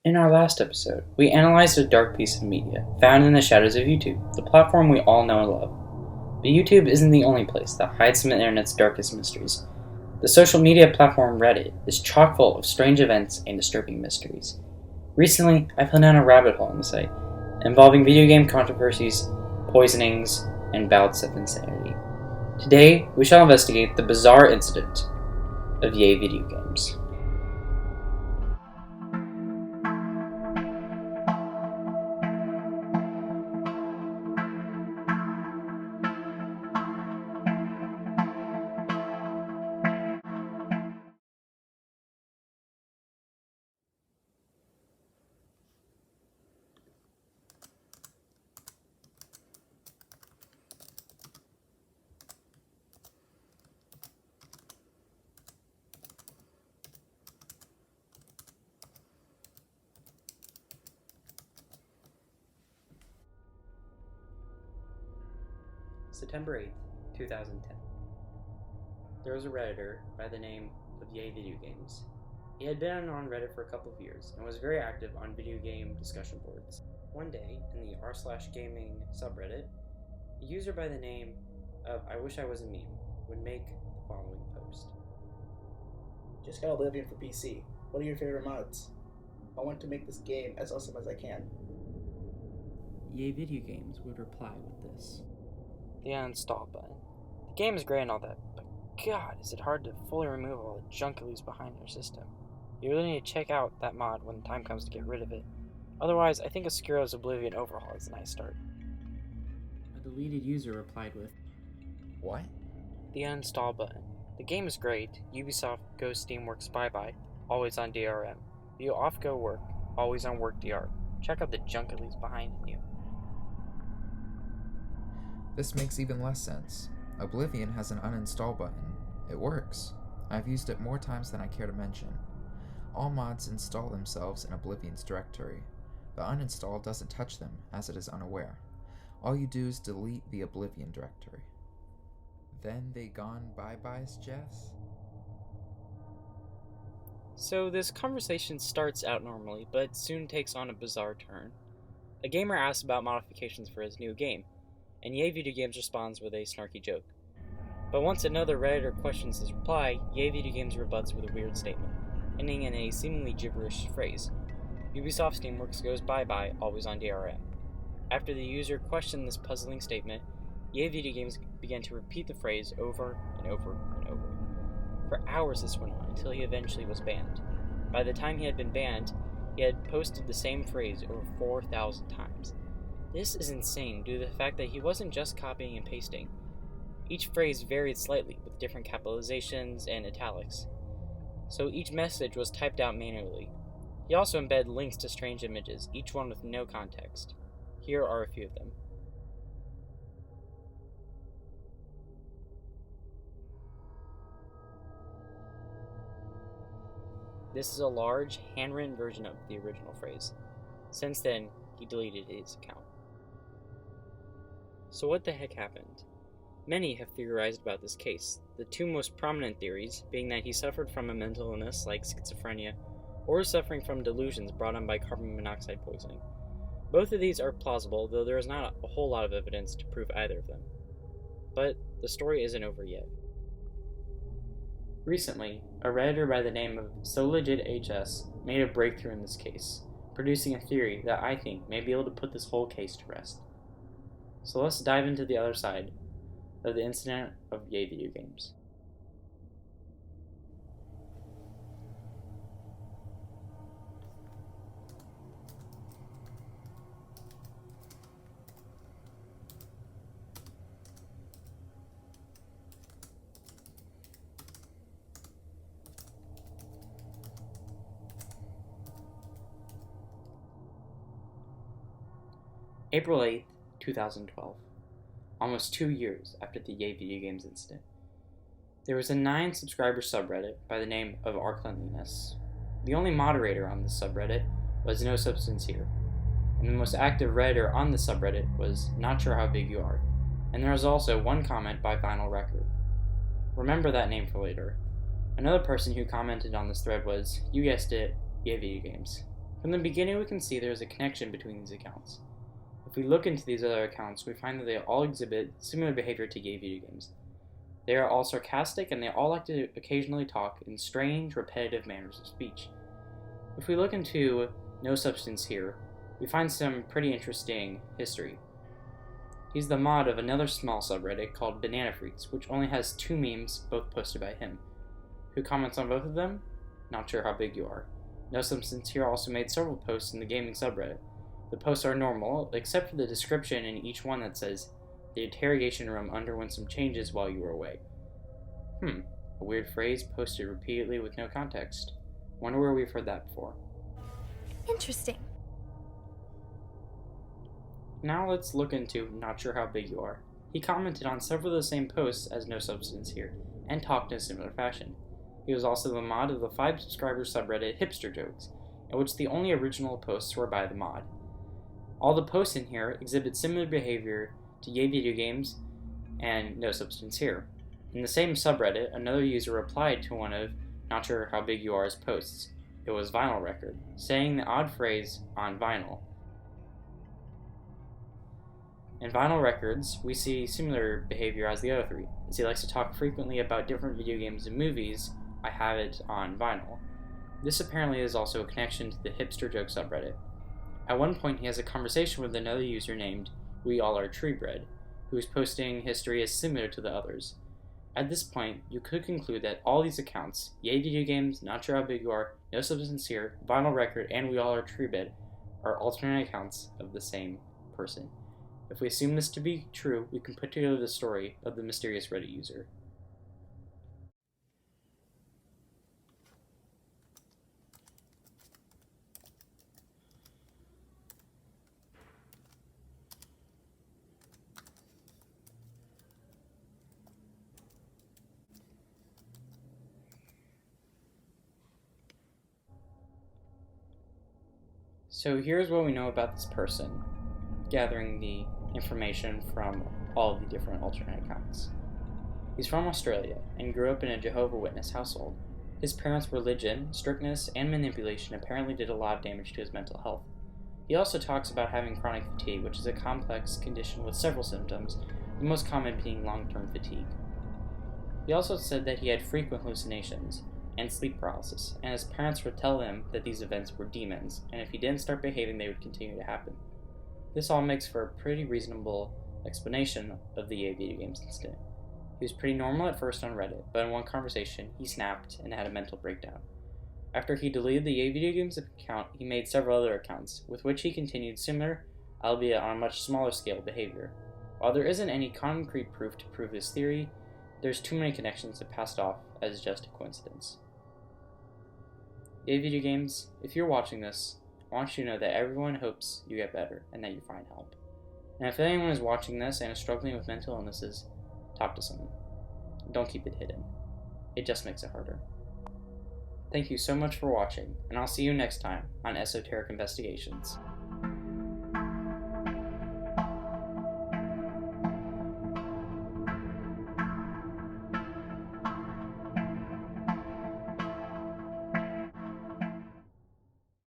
In our last episode, we analyzed a dark piece of media found in the shadows of YouTube, the platform we all know and love. But YouTube isn't the only place that hides some of the internet's darkest mysteries. The social media platform Reddit is chock full of strange events and disturbing mysteries. Recently, I fell down a rabbit hole on the site, involving video game controversies, poisonings, and bouts of insanity. Today, we shall investigate the bizarre incident of YayVideoGames. September 8th, 2010. There was a Redditor by the name of YayVideoGames. He had been on Reddit for a couple of years and was very active on video game discussion boards. One day, in the r/gaming subreddit, a user by the name of I Wish I Was a Meme would make the following post. Just got Oblivion for PC. What are your favorite mods? I want to make this game as awesome as I can. YayVideoGames would reply with this. The uninstall button. The game is great and all that, but God, is it hard to fully remove all the junk it leaves behind in your system. You really need to check out that mod when the time comes to get rid of it. Otherwise, I think a Skyrim's Oblivion overhaul is a nice start. A deleted user replied with, What? The uninstall button. The game is great. Ubisoft Go Steamworks bye-bye. Always on DRM. View off Go Work. Always on Work DR. Check out the junk it leaves behind in you. This makes even less sense. Oblivion has an uninstall button. It works. I've used it more times than I care to mention. All mods install themselves in Oblivion's directory. The uninstall doesn't touch them, as it is unaware. All you do is delete the Oblivion directory. Then they gone bye-byes, Jess? So this conversation starts out normally, but soon takes on a bizarre turn. A gamer asks about modifications for his new game, and YayVideoGames responds with a snarky joke. But once another Redditor questions his reply, YayVideoGames rebuts with a weird statement, ending in a seemingly gibberish phrase. Ubisoft Steamworks goes bye-bye, always on DRM. After the user questioned this puzzling statement, YayVideoGames began to repeat the phrase over and over and over. For hours this went on, until he eventually was banned. By the time he had been banned, he had posted the same phrase over 4,000 times. This is insane due to the fact that he wasn't just copying and pasting. Each phrase varied slightly with different capitalizations and italics, so each message was typed out manually. He also embedded links to strange images, each one with no context. Here are a few of them. This is a large, handwritten version of the original phrase. Since then, he deleted his account. So what the heck happened? Many have theorized about this case, the two most prominent theories being that he suffered from a mental illness like schizophrenia, or suffering from delusions brought on by carbon monoxide poisoning. Both of these are plausible, though there is not a whole lot of evidence to prove either of them. But the story isn't over yet. Recently, a Redditor by the name of SoLegitHS made a breakthrough in this case, producing a theory that I think may be able to put this whole case to rest. So let's dive into the other side of the incident of YayVideoGames. April 8th, 2012. Almost 2 years after the YayVideoGames incident. There was a 9-subscriber subreddit by the name of Our Cleanliness. The only moderator on this subreddit was No Substance Here, and the most active Redditor on the subreddit was Not Sure How Big You Are, and there was also one comment by Vinyl Record. Remember that name for later. Another person who commented on this thread was, you guessed it, YayVideoGames. From the beginning, we can see there is a connection between these accounts. If we look into these other accounts, we find that they all exhibit similar behavior to YayVideoGames. They are all sarcastic, and they all like to occasionally talk in strange, repetitive manners of speech. If we look into No Substance Here, we find some pretty interesting history. He's the mod of another small subreddit called Banana Freaks, which only has 2 memes, both posted by him. Who comments on both of them? Not sure how big you are. No Substance Here also made several posts in the gaming subreddit. The posts are normal, except for the description in each one that says, "The interrogation room underwent some changes while you were away." A weird phrase posted repeatedly with no context. Wonder where we've heard that before. Interesting. Now let's look into Not Sure How Big You Are. He commented on several of the same posts as No Substance Here, and talked in a similar fashion. He was also the mod of the 5 subscriber subreddit Hipster Jokes, in which the only original posts were by the mod. All the posts in here exhibit similar behavior to YayVideoGames and No Substance Here. In the same subreddit, another user replied to one of Not Sure How Big You Are's posts. It was Vinyl Record, saying the odd phrase, "on vinyl." In Vinyl Records, we see similar behavior as the other 3, as he likes to talk frequently about different video games and movies. I have it on vinyl. This apparently is also a connection to the Hipster Joke subreddit. At one point, he has a conversation with another user named We All Are Tree Bread, whose posting history is similar to the others. At this point, you could conclude that all these accounts, YayVideoGames, Not Sure How Big You Are, No Substance Here, Vinyl Record, and We All Are Tree Bread, are alternate accounts of the same person. If we assume this to be true, we can put together the story of the mysterious Reddit user. So here's what we know about this person, gathering the information from all of the different alternate accounts. He's from Australia and grew up in a Jehovah's Witness household. His parents' religion, strictness, and manipulation apparently did a lot of damage to his mental health. He also talks about having chronic fatigue, which is a complex condition with several symptoms, the most common being long-term fatigue. He also said that he had frequent hallucinations and sleep paralysis, and his parents would tell him that these events were demons, and if he didn't start behaving, they would continue to happen. This all makes for a pretty reasonable explanation of the YayVideoGames incident. He was pretty normal at first on Reddit, but in one conversation, he snapped and had a mental breakdown. After he deleted the YayVideoGames account, he made several other accounts, with which he continued similar, albeit on a much smaller scale, behavior. While there isn't any concrete proof to prove this theory, there's too many connections to pass it off as just a coincidence. YayVideoGames, if you're watching this, I want you to know that everyone hopes you get better and that you find help. And if anyone is watching this and is struggling with mental illnesses, talk to someone. Don't keep it hidden. It just makes it harder. Thank you so much for watching, and I'll see you next time on Esoteric Investigations.